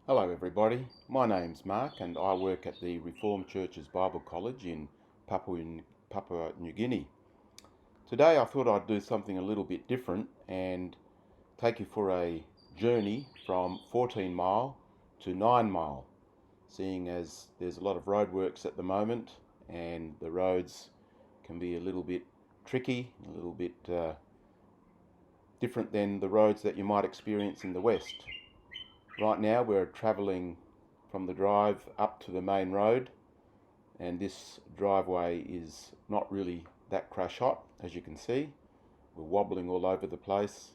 Hello everybody, my name's Mark and I work at the Reformed Church's Bible College in Papua New Guinea. Today I thought I'd do something a little bit different and take you for a journey from 14 Mile to 9 Mile, seeing as there's a lot of roadworks at the moment and the roads can be a little bit tricky, a little bit different than the roads that you might experience in the west. Right now we're travelling from the drive up to the main road, and this driveway is not really that crash hot, as you can see. We're wobbling all over the place,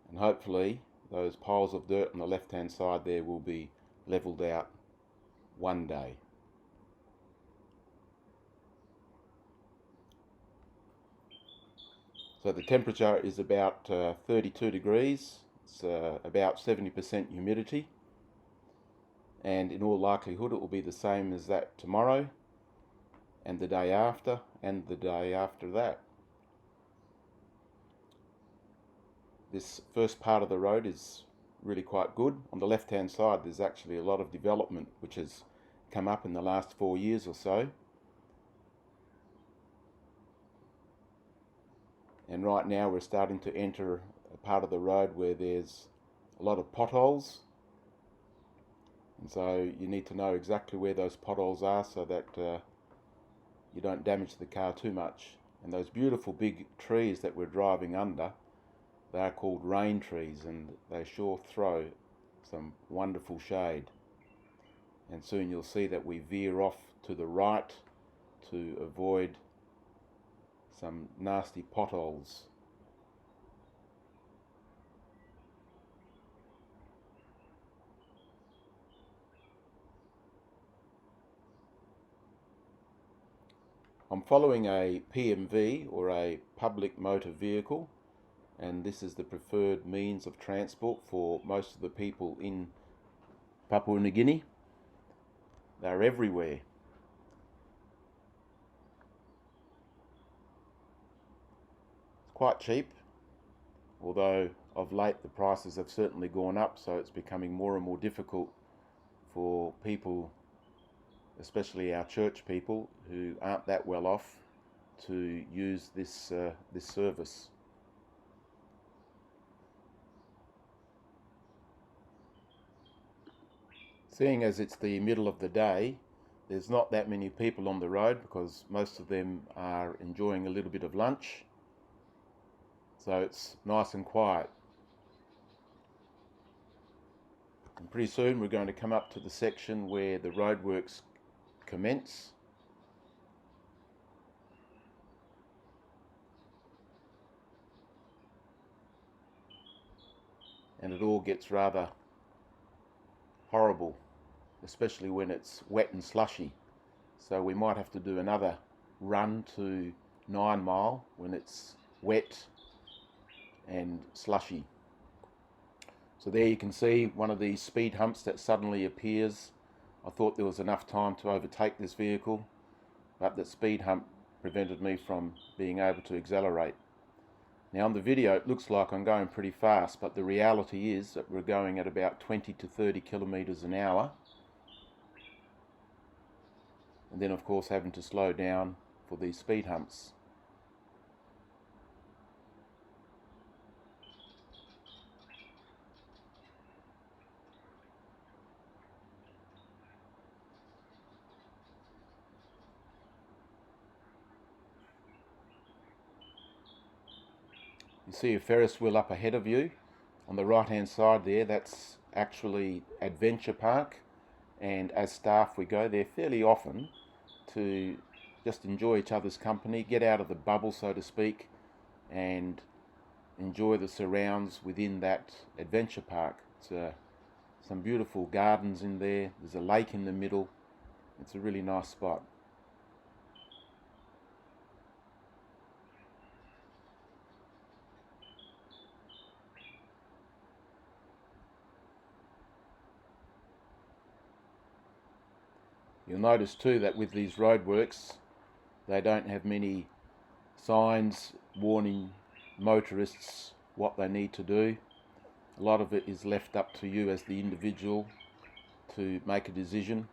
and hopefully those piles of dirt on the left hand side there will be levelled out one day. So the temperature is about 32 degrees. It's about 70% humidity, and in all likelihood it will be the same as that tomorrow and the day after and the day after that. This first part of the road is really quite good. On the left hand side there's actually a lot of development which has come up in the last 4 years or so, and right now we're starting to enter a part of the road where there's a lot of potholes, and so you need to know exactly where those potholes are so that you don't damage the car too much. And those beautiful big trees that we're driving under, they are called rain trees, and they sure throw some wonderful shade. And soon you'll see that we veer off to the right to avoid some nasty potholes. I'm following a PMV, or a public motor vehicle, and this is the preferred means of transport for most of the people in Papua New Guinea. They're everywhere. It's quite cheap, although of late the prices have certainly gone up, so it's becoming more and more difficult for people, especially our church people who aren't that well off, to use this service. Seeing as it's the middle of the day, there's not that many people on the road because most of them are enjoying a little bit of lunch, so it's nice and quiet. And pretty soon we're going to come up to the section where the roadworks commence. And it all gets rather horrible, especially when it's wet and slushy. So we might have to do another run to 9 Mile when it's wet and slushy. So there you can see one of these speed humps that suddenly appears. I thought there was enough time to overtake this vehicle, but that speed hump prevented me from being able to accelerate. Now on the video it looks like I'm going pretty fast, but the reality is that we're going at about 20 to 30 kilometers an hour, and then of course having to slow down for these speed humps. You see a Ferris wheel up ahead of you. On the right hand side there, that's actually Adventure Park, and as staff we go there fairly often to just enjoy each other's company, get out of the bubble so to speak, and enjoy the surrounds within that adventure park. It's some beautiful gardens in there, there's a lake in the middle, it's a really nice spot. You'll notice too that with these roadworks they don't have many signs warning motorists what they need to do. A lot of it is left up to you as the individual to make a decision.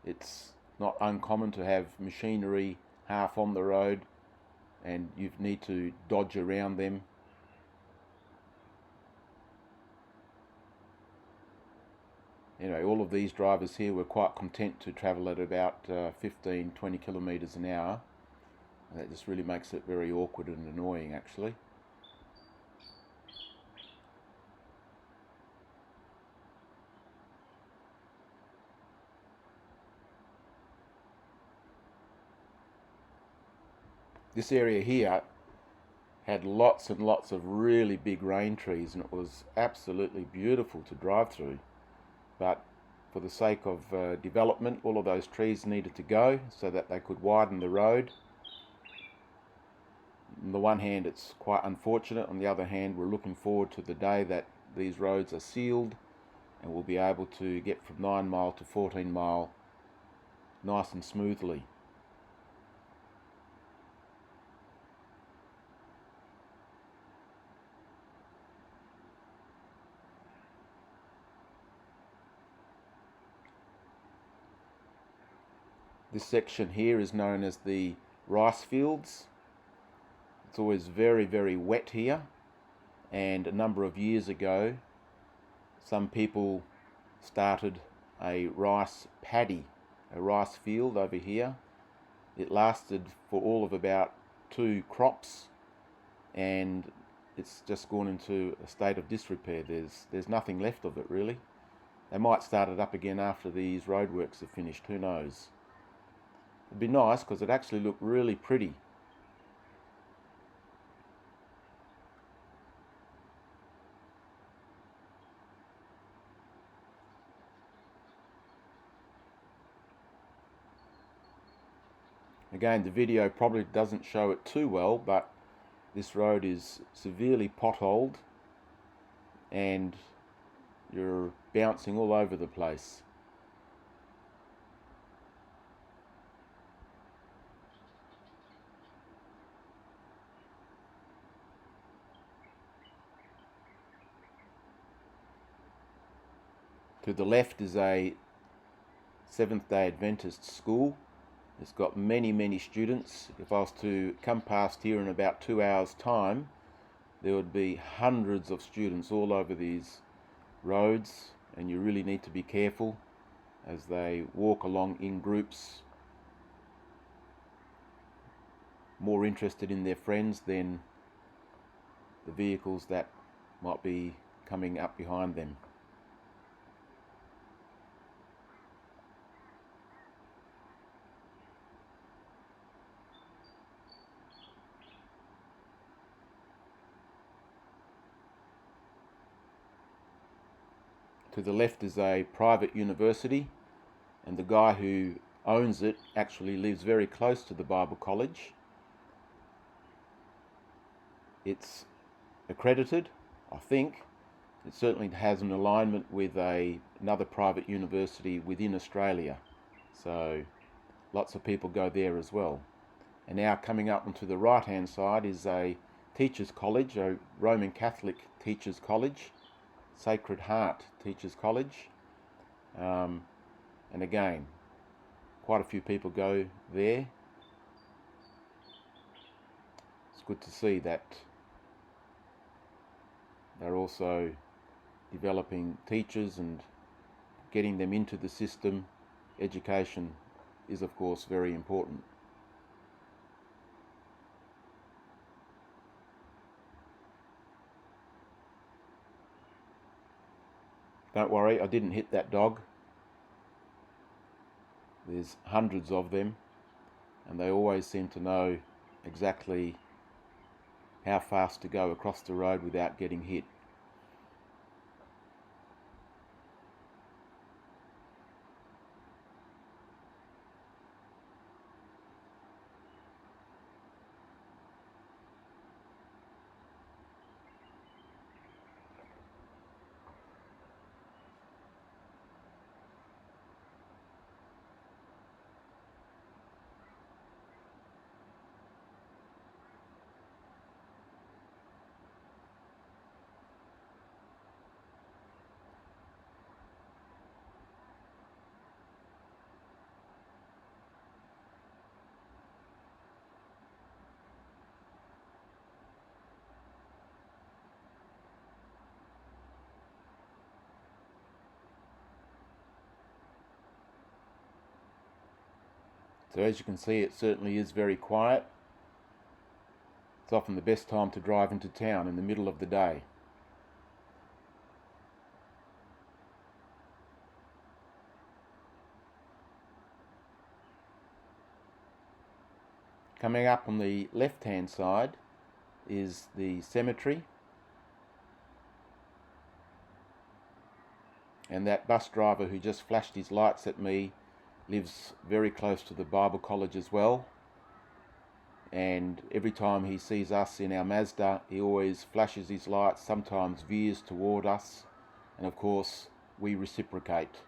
It's not uncommon to have machinery half on the road and you need to dodge around them. Anyway, all of these drivers here were quite content to travel at about 15-20 kilometres an hour. And that just really makes it very awkward and annoying, actually. This area here had lots and lots of really big rain trees, and it was absolutely beautiful to drive through. But for the sake of development, all of those trees needed to go so that they could widen the road. On the one hand, it's quite unfortunate. On the other hand, we're looking forward to the day that these roads are sealed and we'll be able to get from 9 mile to 14 mile nice and smoothly. This section here is known as the rice fields. It's always very, very wet here, and a number of years ago some people started a rice paddy, a rice field over here. It lasted for all of about 2 crops, and it's just gone into a state of disrepair. There's nothing left of it, really. They might start it up again after these roadworks are finished, who knows. It'd be nice because it actually looked really pretty. Again, the video probably doesn't show it too well, but this road is severely potholed and you're bouncing all over the place. To the left is a Seventh-day Adventist school. It's got many, many students. If I was to come past here in about 2 hours' time, there would be hundreds of students all over these roads, and you really need to be careful as they walk along in groups, more interested in their friends than the vehicles that might be coming up behind them. To the left is a private university, and the guy who owns it actually lives very close to the Bible College. It's accredited, I think. It certainly has an alignment with another private university within Australia. So lots of people go there as well. And now coming up onto the right hand side is a teachers' college, a Roman Catholic teachers' college. Sacred Heart Teachers College, and again quite a few people go there. It's good to see that they're also developing teachers and getting them into the system. Education is of course very important. Don't worry, I didn't hit that dog. There's hundreds of them, and they always seem to know exactly how fast to go across the road without getting hit. So as you can see, it certainly is very quiet. It's often the best time to drive into town in the middle of the day. Coming up on the left-hand side is the cemetery, and that bus driver who just flashed his lights at me lives very close to the Bible College as well, and every time he sees us in our Mazda he always flashes his lights, sometimes veers toward us, and of course we reciprocate.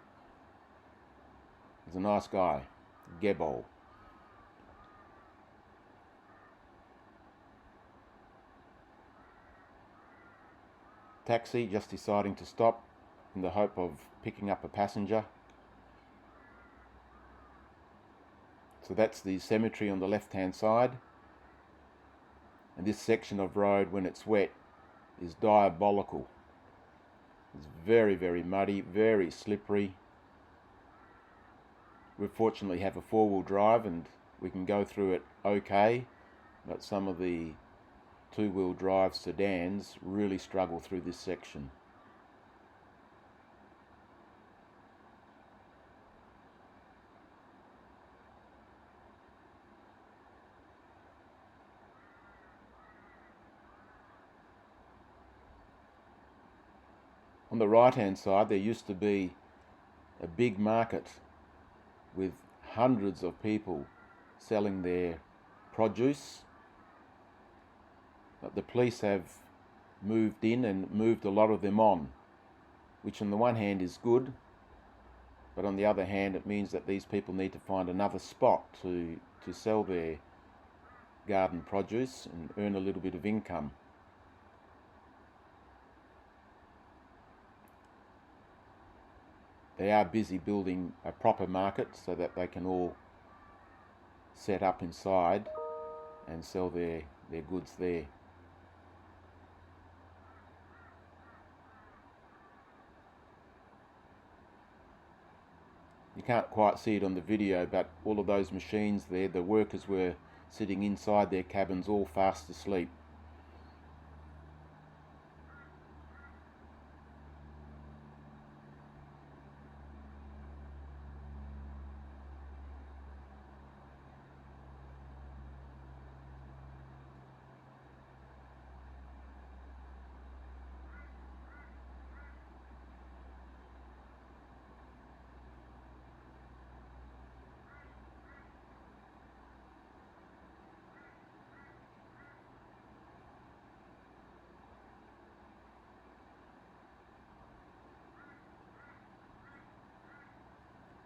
He's a nice guy, Gebol. Taxi just deciding to stop in the hope of picking up a passenger. So that's the cemetery on the left hand side, and this section of road when it's wet is diabolical. It's very, very muddy, very slippery. We fortunately have a four-wheel drive and we can go through it okay, but some of the two-wheel drive sedans really struggle through this section. On the right hand side there used to be a big market with hundreds of people selling their produce, but the police have moved in and moved a lot of them on, which on the one hand is good, but on the other hand it means that these people need to find another spot to sell their garden produce and earn a little bit of income. They are busy building a proper market so that they can all set up inside and sell their goods there. You can't quite see it on the video, but all of those machines there, the workers were sitting inside their cabins all fast asleep.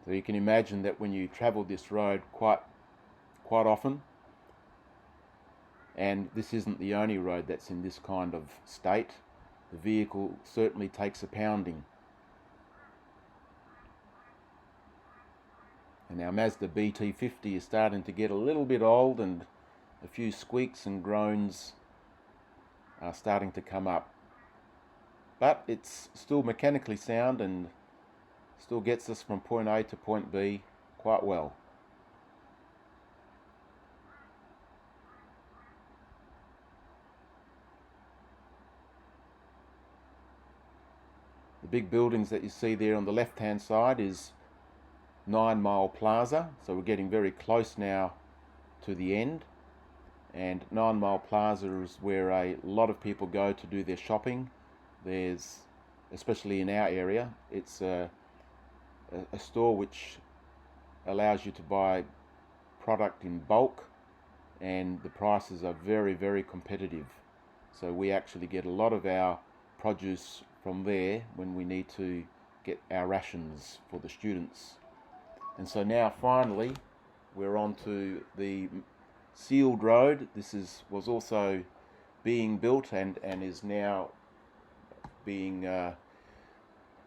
So you can imagine that when you travel this road quite often, and this isn't the only road that's in this kind of state, the vehicle certainly takes a pounding. And our Mazda BT50 is starting to get a little bit old, and a few squeaks and groans are starting to come up. But it's still mechanically sound and still gets us from point A to point B quite well. The big buildings that you see there on the left hand side is 9 Mile Plaza, so we're getting very close now to the end, and 9 Mile Plaza is where a lot of people go to do their shopping. There's, especially in our area, it's a store which allows you to buy product in bulk, and the prices are very, very competitive. So we actually get a lot of our produce from there when we need to get our rations for the students. And so now finally we're on to the sealed road. This was also being built and is now being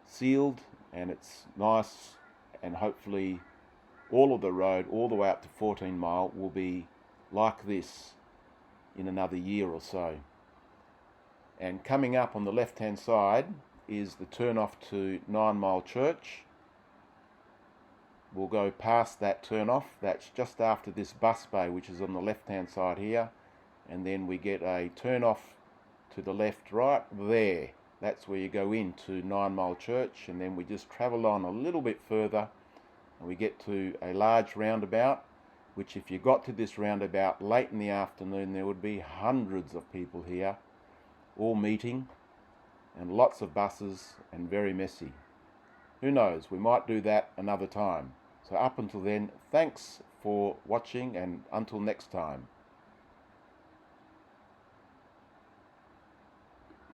sealed, and it's nice, and hopefully all of the road all the way up to 14 Mile will be like this in another year or so. And coming up on the left hand side is the turn off to 9 Mile Church, we'll go past that turn off. That's just after this bus bay, which is on the left hand side here, and then we get a turn off to the left right there. That's where you go into 9 Mile Church, and then we just travel on a little bit further and we get to a large roundabout, which if you got to this roundabout late in the afternoon, there would be hundreds of people here all meeting, and lots of buses, and very messy. Who knows, we might do that another time. So up until then, thanks for watching, and until next time.